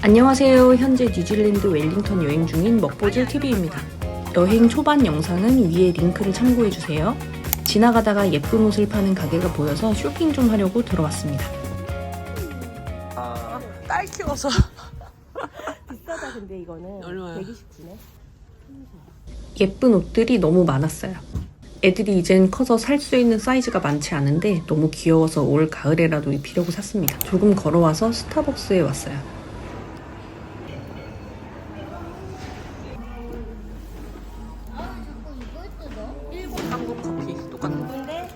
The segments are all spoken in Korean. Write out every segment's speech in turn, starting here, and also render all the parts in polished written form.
안녕하세요. 현재 뉴질랜드 웰링턴 여행 중인 먹보즐TV입니다. 여행 초반 영상은 위에 링크를 참고해주세요. 지나가다가 예쁜 옷을 파는 가게가 보여서 쇼핑 좀 하려고 들어왔습니다. 딸 키워서 비싸다. 근데 이거는 얼마야? 129네. 예쁜 옷들이 너무 많았어요. 애들이 이젠 커서 살 수 있는 사이즈가 많지 않은데 너무 귀여워서 올 가을에라도 입히려고 샀습니다. 조금 걸어와서 스타벅스에 왔어요. 한국 커피 똑같네.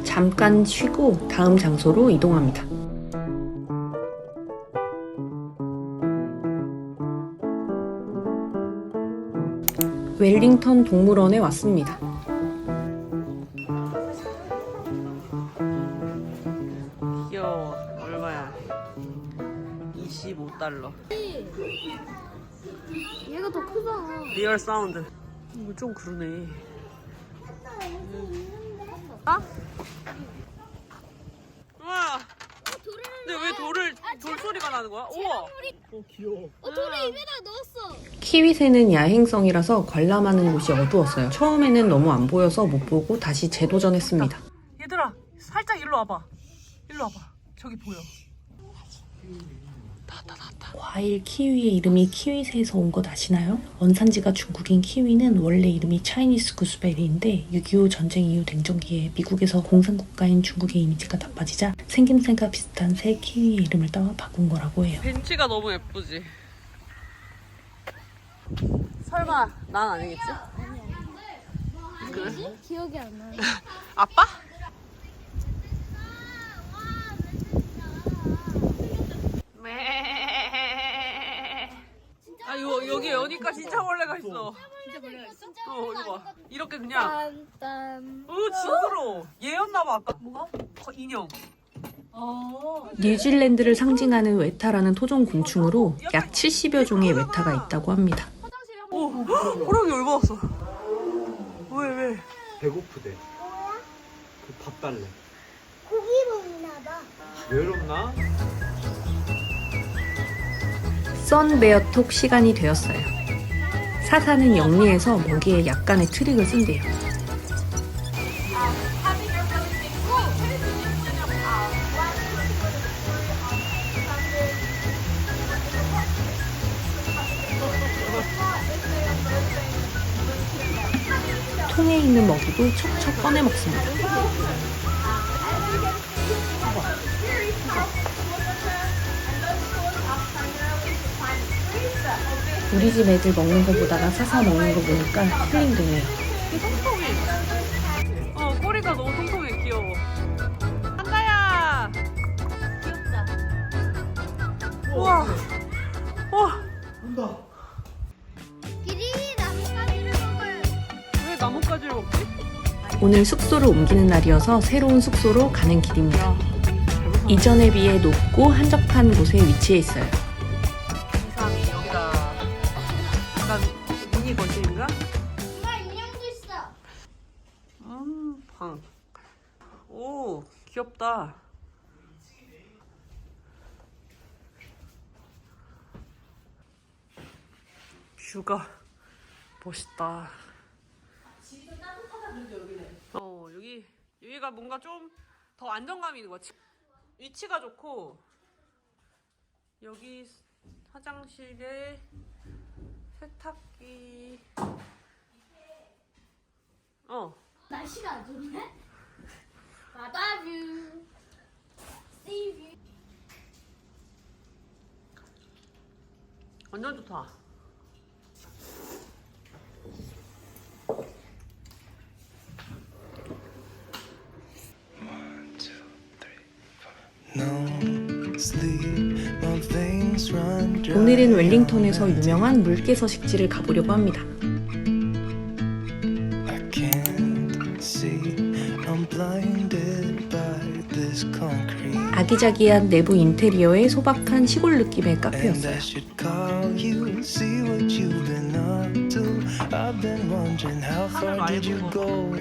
잠깐 쉬고 다음 장소로 이동합니다. 웰링턴 동물원에 왔습니다. 귀여워. 얼마야? 25달러. 얘가 더 크다. 리얼 사운드. 이거 좀 그러네. 아? 우와. 근데 왜 돌 소리가 나는 거야? 우와. 귀여워. 돌을 입에다 넣었어. 키위새는 야행성이라서 관람하는 곳이 어두웠어요. 처음에는 너무 안 보여서 못 보고 다시 재도전했습니다. 얘들아, 살짝 일로 와봐. 일로 와봐. 저기 보여. 과일 키위의 이름이 키위새에서 온 것 아시나요? 원산지가 중국인 키위는 원래 이름이 차이니스 구스베리인데 6.25 전쟁 이후 냉전기에 미국에서 공산국가인 중국의 이미지가 나빠지자 생김새가 비슷한 새 키위의 이름을 따와 바꾼 거라고 해요. 벤치가 너무 예쁘지? 설마 난 아니겠지? 그래? 기억이 안 나. 아빠? 아 여기 여니까 진짜 벌레가 있어. 진짜 벌레가 있어? 이거 봐. 이렇게 그냥. 딴. 징그러워. 얘였나봐 아까. 뭐가? 인형. 뉴질랜드를 상징하는 웨타라는 토종 곤충으로 약 70여 종의 웨타가 있다고 합니다. 오, 호랑이 열받았어. 왜? 배고프대. 그 밥 달래. 고기 먹나 봐. 외롭나? 선베어톡 시간이 되었어요. 사사는 영리해서 먹이에 약간의 트릭을 쓴대요. 통에 있는 먹이도 척척 꺼내 먹습니다. 우리 집 애들 먹는 거 보다가 사사 먹는 거 보니까 힐링되네요. 통통해. 꼬리가 너무 통통해. 귀여워. 한다야. 귀엽다. 우와. 온다. 길이 나뭇가지를 먹어요. 왜 나뭇가지를 먹지? 오늘 숙소를 옮기는 날이어서 새로운 숙소로 가는 길입니다. 이전에 비해 높고 한적한 곳에 위치해 있어요. 이상이 여기다. 약간 미니 거실인가? 엄마 인형도 있어. 방. 오, 귀엽다. 뷰가 멋있다. 집도 따뜻하다 그래도 여기는. 여기가 뭔가 좀 더 안정감이 있는 것 같아. 위치가 좋고 여기 화장실에 세탁기. 날씨가 안 좋네. 바다뷰. 씨뷰. 완전 좋다. 오늘은 웰링턴에서 유명한 물개 서식지를 가보려고 합니다. 아기자기한 내부 인테리어에 소박한 시골 느낌의 카페였어요. 하늘 많이 보고.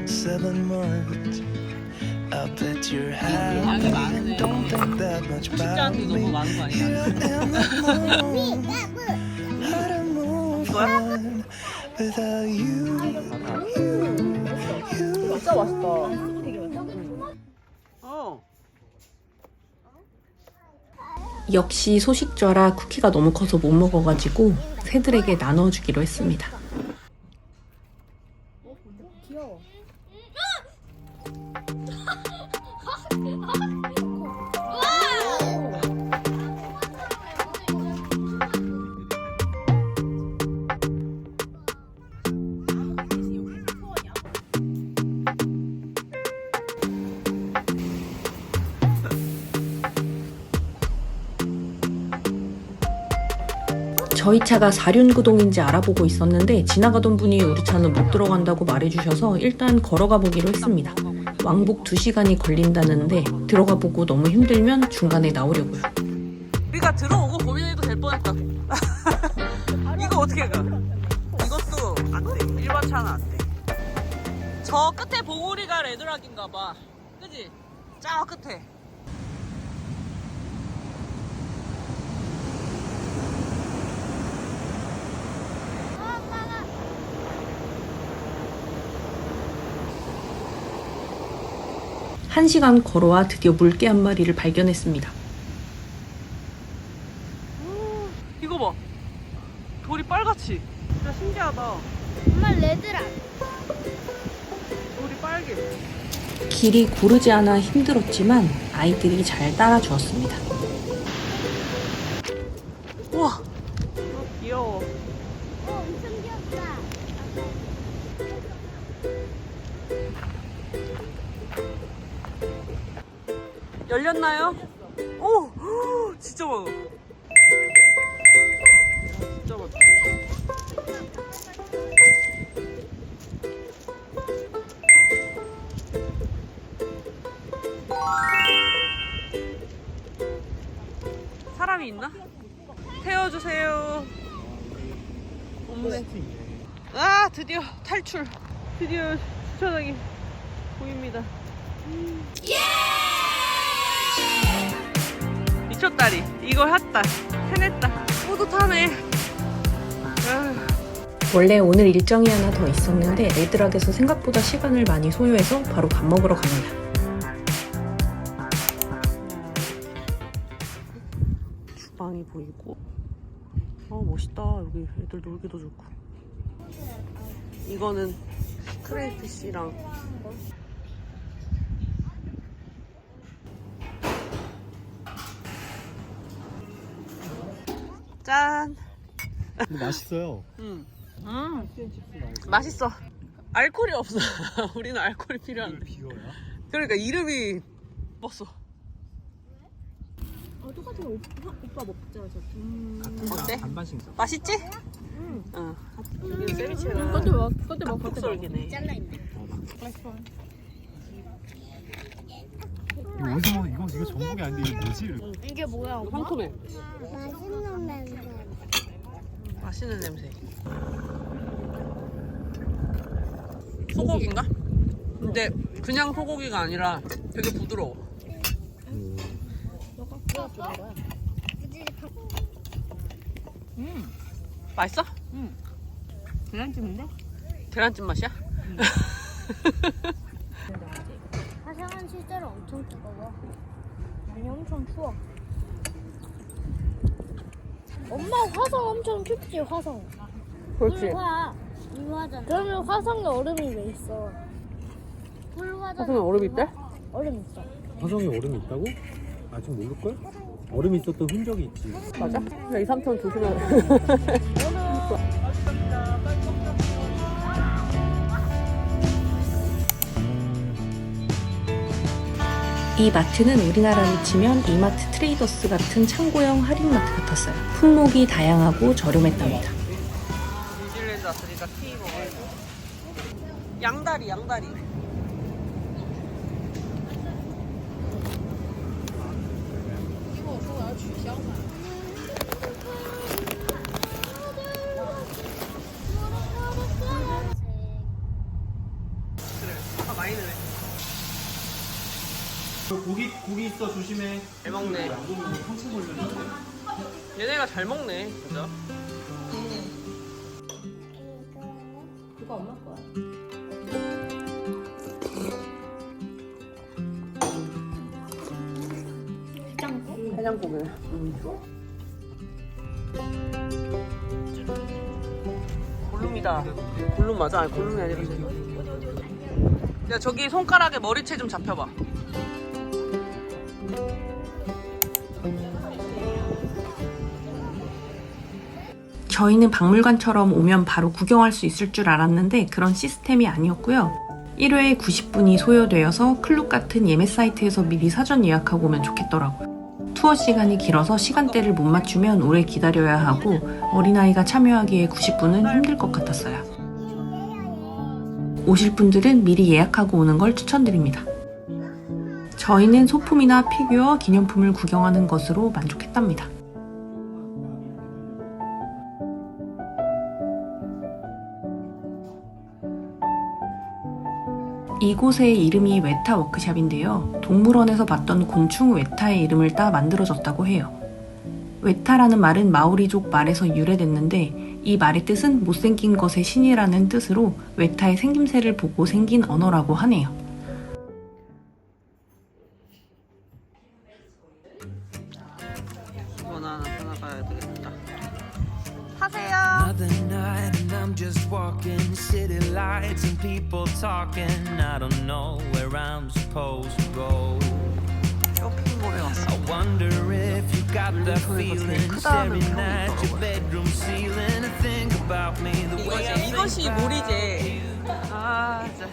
I'll bet your 양이 happy. 많으네. Don't think that much about 식자한테 너무 me. 많은 거 아니야? How to move on without you. 진짜 맛있다. 어. 역시 소식좌라 쿠키가 너무 커서 못 먹어가지고 새들에게 나눠주기로 했습니다. 귀여워. 저희 차가 사륜구동인지 알아보고 있었는데 지나가던 분이 우리 차는 못 들어간다고 말해주셔서 일단 걸어가 보기로 했습니다. 왕복 2시간이 걸린다는데 들어가 보고 너무 힘들면 중간에 나오려고요. 우리가 들어오고 고민해도 될 뻔했다. 이거 어떻게 가? 이것도 안 돼. 일반 차는 안 돼. 저 끝에 보고리가 레드락인가 봐. 그지? 저 끝에. 한 시간 걸어와 드디어 물개 한 마리를 발견했습니다. 이거 봐. 돌이 빨갛지? 진짜 신기하다. 엄마 레드랑. 돌이 빨개. 길이 고르지 않아 힘들었지만 아이들이 잘 따라주었습니다. 우와. 귀여워. 엄청 귀엽다. 열렸나요? 오! 진짜 많아. 진짜 많다. 사람이 있나? 태워주세요. 없네. 아, 드디어 탈출. 드디어 주차장이 보입니다. 미쳤다리. 이거 했다. 해냈다. 뿌듯하네. 아휴. 원래 오늘 일정이 하나 더 있었는데 레드락에서 생각보다 시간을 많이 소요해서 바로 밥 먹으러 갑니다. 주방이 보이고. 멋있다. 여기 애들 놀기도 좋고. 이거는 크레이피쉬랑 짠. 근데 맛있어요. 맛있어. 알코올이 없어. 우리는 알코올이 필요한데. 비워야? 그러니까 이름이 먹었어. 똑같은 거 오빠 먹자. 어때? 반반씩 써. 맛있지? 응. 여기는 세비체랑 그것도 먹. 닭국썰기네. 이거 전복이 아닌데 이게 뭐지? 이게 뭐야, 엄마? 황토네. 맛있는 냄새. 맛있는 냄새. 소고기인가? 근데 그냥 소고기가 아니라 되게 부드러워. 맛있어? 계란찜인데? 계란찜 맛이야? 화성은 실제로 엄청 뜨거워. 아니, 엄청 추워. 엄마 화성 엄청 춥지, 화성. 그렇지. 불화. 불화잖아. 그러면 화성에 얼음이 왜 있어? 불화잖아. 화성에 얼음 있대? 얼음 있어. 화성에 얼음이 있다고? 아직 모를걸? 얼음이 있었던 흔적이 있지. 맞아? 야, 2, 3천 조심해. 이 마트는 우리나라로 치면 이마트 트레이더스 같은 창고형 할인마트 같았어요. 품목이 다양하고 저렴했답니다. 뉴질랜드 왔으니까 티 먹어야지. 양다리, 양다리. 그래, 아까 많이 넣네. 고기 있어 조심해. 잘 먹네. 얘네가 잘 먹네, 진짜. 그거 엄마 거야. 해장국이네. 골룸이다. 골룸 맞아? 아니, 골룸이 아니라 저기. 야, 저기 손가락에 머리채 좀 잡혀봐. 저희는 박물관처럼 오면 바로 구경할 수 있을 줄 알았는데 그런 시스템이 아니었고요. 1회에 90분이 소요되어서 클룩 같은 예매 사이트에서 미리 사전 예약하고 오면 좋겠더라고요. 투어 시간이 길어서 시간대를 못 맞추면 오래 기다려야 하고 어린아이가 참여하기에 90분은 힘들 것 같았어요. 오실 분들은 미리 예약하고 오는 걸 추천드립니다. 저희는 소품이나 피규어, 기념품을 구경하는 것으로 만족했답니다. 이곳의 이름이 웨타 워크샵인데요. 동물원에서 봤던 곤충 웨타의 이름을 따 만들어졌다고 해요. 웨타라는 말은 마오리족 말에서 유래됐는데 이 말의 뜻은 못생긴 것의 신이라는 뜻으로 웨타의 생김새를 보고 생긴 언어라고 하네요. 이거나 나가야 되겠다. 타세요. Another night and I'm just walking city lights and people talking. I don't know where I'm supposed to go. 쇼핑몰에 왔어. I wonder if you got that feeling 크다는 staring 평이 at your 있더라고요. bedroom ceiling and think about me the way I 이것이 think 몰이제. 아, 진짜.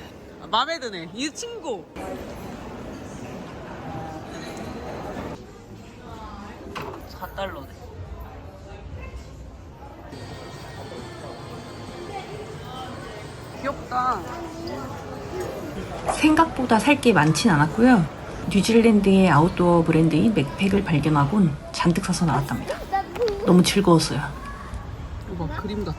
마음에 드네. 이 친구. $4네. 귀엽다. 생각보다 살 게 많진 않았고요. 뉴질랜드의 아웃도어 브랜드인 맥팩을 발견하곤 잔뜩 사서 나왔답니다. 너무 즐거웠어요. 이거 봐, 그림 같아.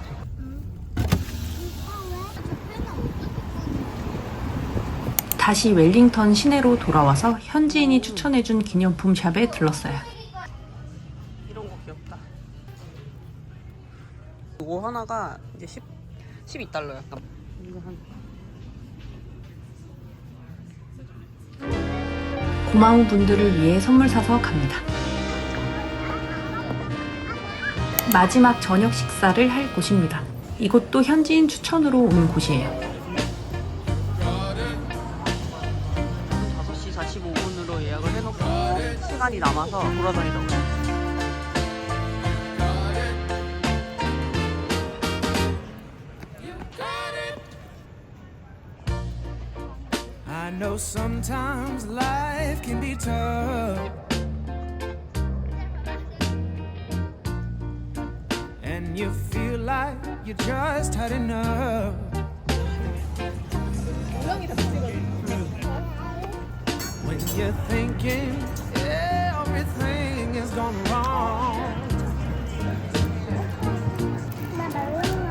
다시 웰링턴 시내로 돌아와서 현지인이 추천해준 기념품 샵에 들렀어요. 이런 거 귀엽다. 이거 하나가 이제 12달러 약간. 이거 한 고마운 분들을 위해 선물 사서 갑니다. 마지막 저녁 식사를 할 곳입니다. 이곳도 현지인 추천으로 온 곳이에요. 5시 45분으로 예약을 해놓고 시간이 남아서 돌아다니려고. I know sometimes life can be tough, and you feel like you just had enough. When you're thinking everything is gone wrong,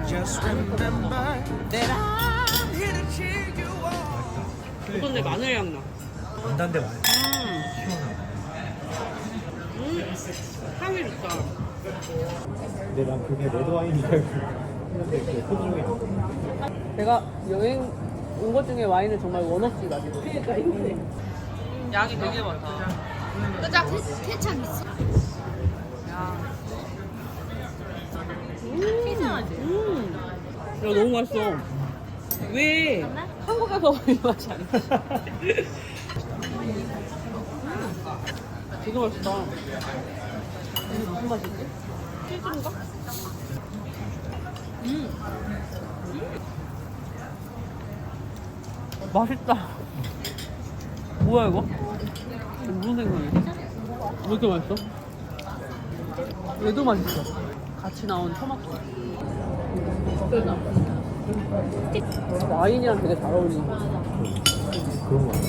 just remember that I'm here to cheer you on. 이건 내 마늘향 나. 단단데 많이. 향이 좋다. 근데 난 그게 레드 와인인 줄 알고 했는데 그게 소주종이 아니야. 내가 여행 온 것 중에 와인을 정말 원 없이 마시고. 양이 되게 많다. 끄자. 케찹 있어? 야, 너무 맛있어. 왜 한국에서 이 맛이 아니야? 되게 맛있다. 이게 무슨 맛이지? 치즈인가? 맛있다. 뭐야 이거? 무슨 생선이야? 왜 이렇게 맛있어? 얘도 맛있어. 같이 나온 토마토. 와인이랑 되게 잘 어울리는 거. 그런 거 같아.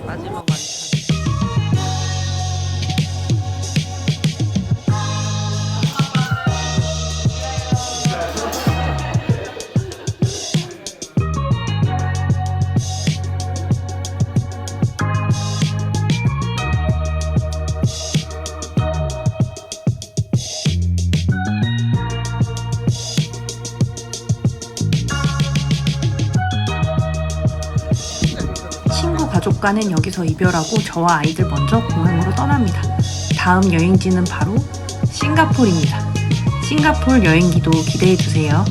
마지막 와인. 국가는 여기서 이별하고 저와 아이들 먼저 공항으로 떠납니다. 다음 여행지는 바로 싱가포르입니다. 싱가포르 여행기도 기대해주세요.